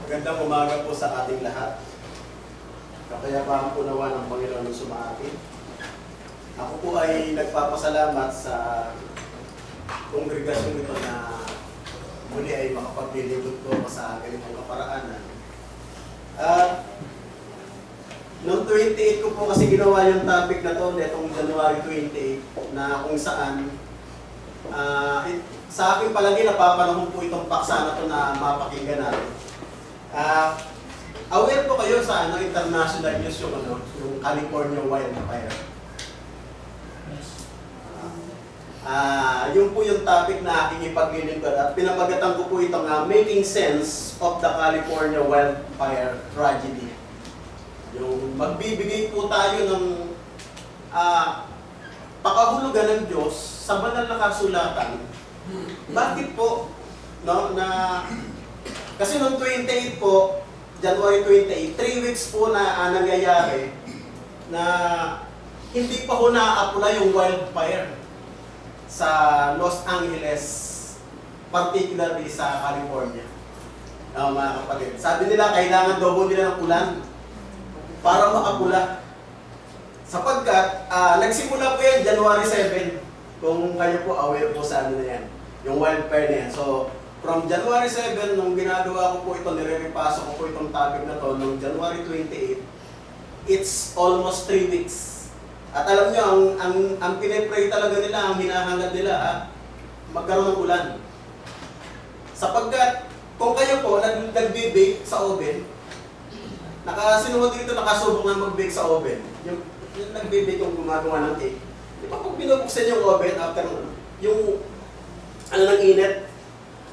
Magandang umaga po sa ating lahat. Kapayapaan po nawa ng Panginoon ng sumaatin. Ako po ay nagpapasalamat sa kongregasyon ito na muli ay makapaglilingkod ko sa ganitong kaparaanan. At noong 28 ko po kasi ginawa yung topic na to, netong January 28, na kung saan sa aking palagi napapanahon po itong paksa na to na mapakinggan natin. Aware po kayo sa international news yung California wildfire. Yun po yung topic na aking ipaglilingkod at pinamagatan ko po itong Making Sense of the California Wildfire Tragedy. Yung magbibigay po tayo ng pakahulugan ng Diyos sa banal na kasulatan. Bakit po? No, kasi noong 28 po, January 28, 3 weeks po na nangyayari na hindi pa ho na-apply yung wildfire sa Los Angeles, particularly sa California. Mga kapatid. Sabi nila, kailangan daw nila ng ulan para makapula. Sapagkat, nagsimula po yan January 7, kung kayo po aware po sa ano na yan, yung wildfire na yan. So, from January 7, nung ginagawa ko po ito, nire-repaso ko po itong topic na to, nung January 28, it's almost 3 weeks. At alam nyo, ang pinipray talaga nila, ang hinahangad nila, magkaroon ng ulan. Sapagkat, kung kayo po nag-bake sa oven, sinuha dito nakasubok na mag-bake sa oven, yung nag-bake yung gumagawa ng cake, di ba kung binubuksan yung oven after yung ng init,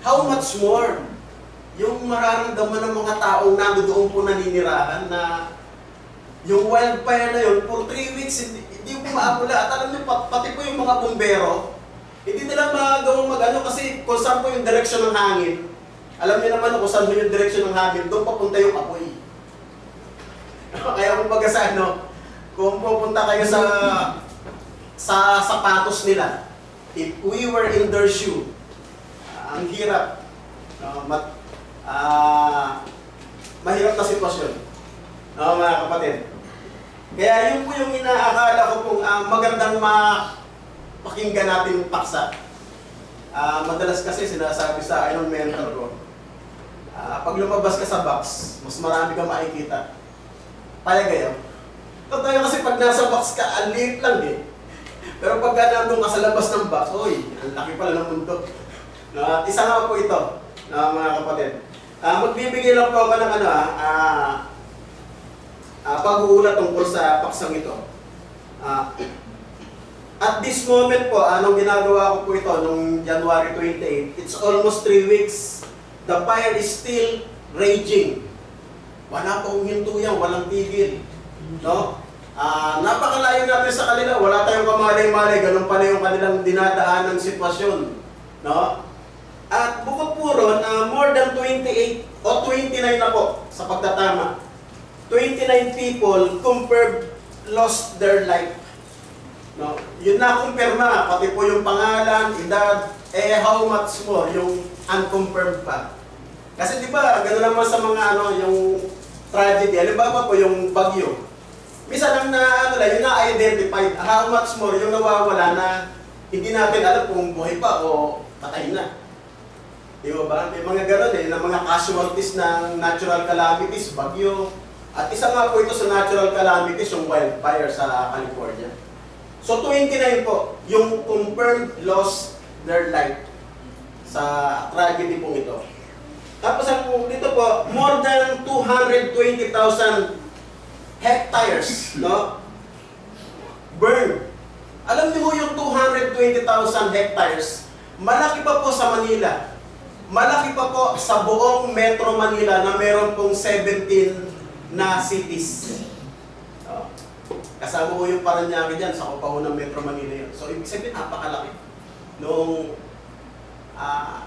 how much more yung mararamdaman ng mga taong nandoon po naninirahan na yung wildfire na yun, for 3 weeks, hindi po maapula. At alam niyo, pati po yung mga bumbero, hindi nila magawang mag-ano kasi kung saan po yung direksyon ng hangin. Alam niyo naman kung saan po yung direksyon ng hangin, doon papunta yung apoy. Kaya kung baga sa ano, kung pupunta kayo sa sapatos nila, if we were in their shoe, ang hirap, mahirap na sitwasyon, mga kapatid. Kaya yun po yung inaakala ko pong magandang mapakinggan natin paksa. Madalas kasi sinasabi sa akin ng mentor ko, pag lumabas ka sa box, mas marami kang makikita. Payag kayo? Totoo kasi pag nasa box ka, ang liit lang eh. Pero pag nandun ka sa labas ng box, oy, ang laki pala ng mundo. At isa nga po ito, mga kapatid. Magbibigay lang po ako ng pag-uulat tungkol sa paksang ito. At this moment po, anong ginagawa ko po ito nung January 28, it's almost 3 weeks. The fire is still raging. Wala pong hintuyan, walang tigil. No? Napakalayo natin sa kanila, wala tayong kamalay-malay, ganun pala yung kanilang dinadaan ng sitwasyon. No? At bukod po ron, more than 28 o 29 na po sa pagtatama. 29 people confirmed lost their life. No? Yun na kumpirma, pati po yung pangalan, edad, how much more yung unconfirmed pa. Kasi di ba, gano'n naman sa mga yung tragedy, halimbawa po yung bagyo. Minsan lang yung na-identified, how much more yung nawawala na hindi natin alam kung buhay pa o patay na. Di ba? May mga gano'n na mga casualties ng natural calamities, bagyo. At isa nga po ito sa natural calamities, yung wildfire sa California. So 29 po, yung confirmed lost their life sa tragedy pong ito. Tapos dito po, more than 220,000 hectares, no? Burn. Alam niyo yung 220,000 hectares, malaki pa po sa Manila. Malaki pa po sa buong Metro Manila na meron pong 17 na cities. Kasama ko yung Parañaque dyan, sa kupaho ng Metro Manila yun. So, ibig sabihin, napakalaki nung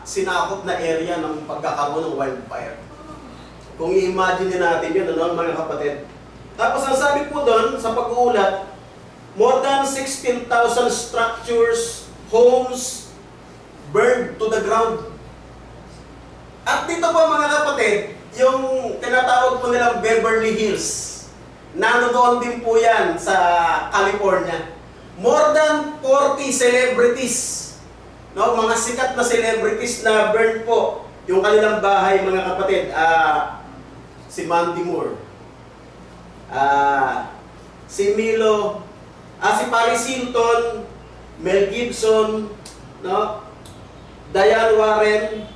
sinakop na area ng pagkakaroon ng wildfire. Kung i-imagine natin yun, mga kapatid. Tapos, ang sabi po doon, sa pag-uulat, more than 16,000 structures, homes, burned to the ground. At dito po mga kapatid, yung tinatawag po nilang Beverly Hills. Nandoon din po yan sa California. More than 40 celebrities, no, mga sikat na celebrities na burn po yung kanilang bahay, mga kapatid. Si Mandy Moore, si Milo, si Paris Hilton, Mel Gibson, no, Diane Warren,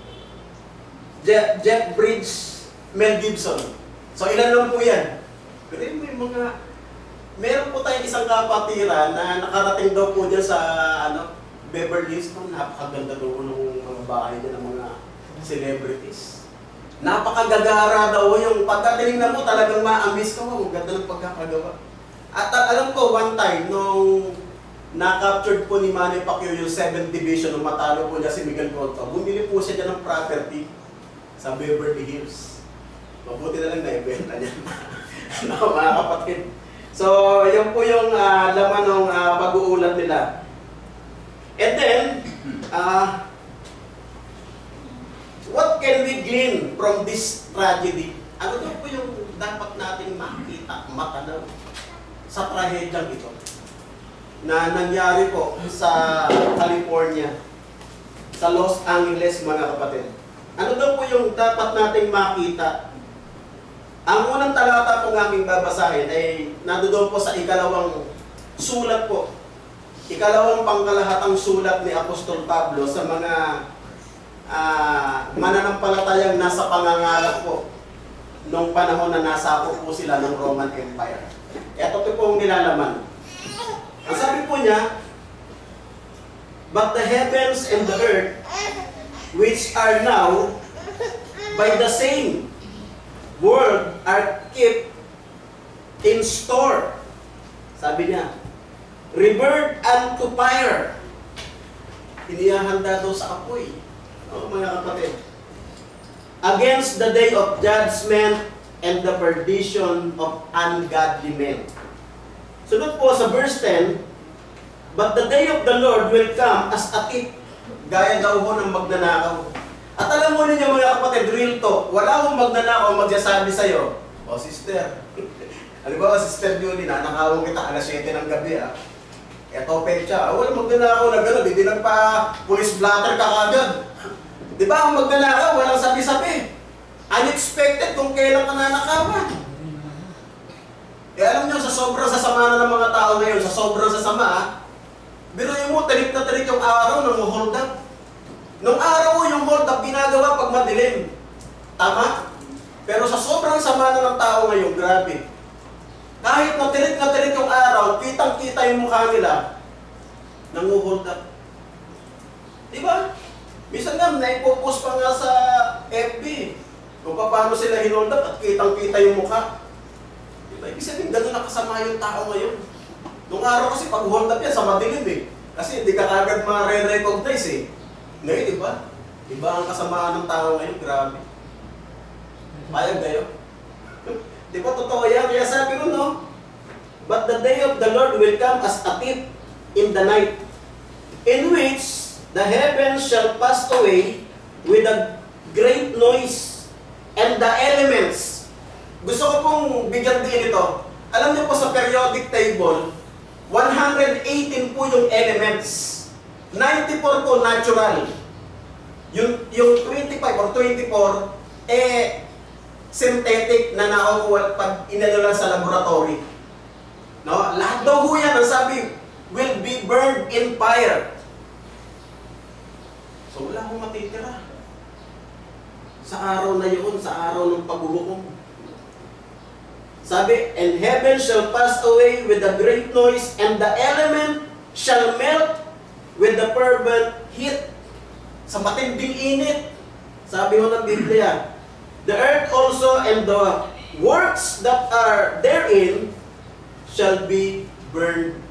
Jeff Bridges, Mel Gibson. So ilan lang po yan. Pero may meron po tayong isang kapatiran na nakarating daw po dyan sa Beverly Hills. Napakaganda daw ng mga bahay dyan ng mga celebrities. Napakagagara daw yung pagkatinignan mo, talagang ma-amaze ka mo. Ang ganda ng pagkakagawa. At alam ko, one time, nung na-captured po ni Manny Pacquiao yung 7th Division, nung matalo po niya si Miguel Cotto, bumili po siya dyan ng property sa Beverly Hills. Mabuti na lang na-ibenta niya. No, mga kapatid. So, yun po yung laman ng pag-uulat nila. And then, what can we glean from this tragedy? Ano daw po yung dapat nating makita, matanaw sa trahedyang ito na nangyari po sa California, sa Los Angeles, mga kapatid? Ano daw po yung dapat nating makita? Ang unang talata po ng aking babasahin ay nandoon po sa ikalawang sulat po. Ikalawang pangkalahatang sulat ni Apostol Pablo sa mga mananampalatayang nasa pangangalat po nung panahon na nasako po sila ng Roman Empire. Ito po ang nilalaman. Ang sabi po niya, "But the heavens and the earth, which are now by the same word, are kept in store." Sabi niya, "revered unto fire." Inihahanda daw sa apoy. Mga kapatid. "Against the day of judgment and the perdition of ungodly men." Sunod po sa verse 10, "But the day of the Lord will come as a thief." Gaya daw ho ng magnanakaw. At alam mo ninyo, mga kapatid, real talk, wala akong magnanakaw magsasabi sa'yo, "O sister," halimbawa sister Julie, nanakawang kita alas 7 ng gabi eto pecha, wala magnanakaw na gano'n, hindi nagpa-police blatter ka kagad. Di ba ang magnanakaw, walang sabi-sabi. Unexpected kung kailan ka nanakawan. Alam nyo, sa sobrang sasama na ng mga tao ngayon, sa sobrang sasama, biruin mo, tarik na tarik yung araw ng hold up. Nung araw mo yung hold up, ginagawa pag madilim. Tama? Pero sa sobrang sama na ng tao ngayon, grabe. Kahit na tirik yung araw, kitang-kita yung mukha nila, nangu-hold up. Diba? Minsan nga, naipopost pa nga sa FB kung paano sila hinold up at kitang-kita yung mukha. Diba? Ibig sabihin, gano'n nakasama yung tao ngayon. Nung araw kasi pag hold up yan, sa madilim Kasi hindi ka kagad ma-recognize Ngayon, diba? Diba ang kasamaan ng tao ngayon? Grabe. Payag kayo? Diba totoo yan? Kaya sabi ko, no? "But the day of the Lord will come as a thief in the night, in which the heavens shall pass away with a great noise, and the elements." Gusto ko pong bigyan din ito. Alam niyo po sa periodic table, 118 po yung elements. 94 po natural. Yung 25 or 24, synthetic na nakukuha pag inano lang sa laboratory. No? Lahat daw ho yan, ang sabi, will be burned in fire. So wala akong matitira. Sa araw na yun, sa araw ng paghuhukom. Sabi, "And heaven shall pass away with a great noise, and the element shall melt with the fervent heat." Sa matinding init. Sabi ho ng Biblia, "The earth also and the works that are therein shall be burned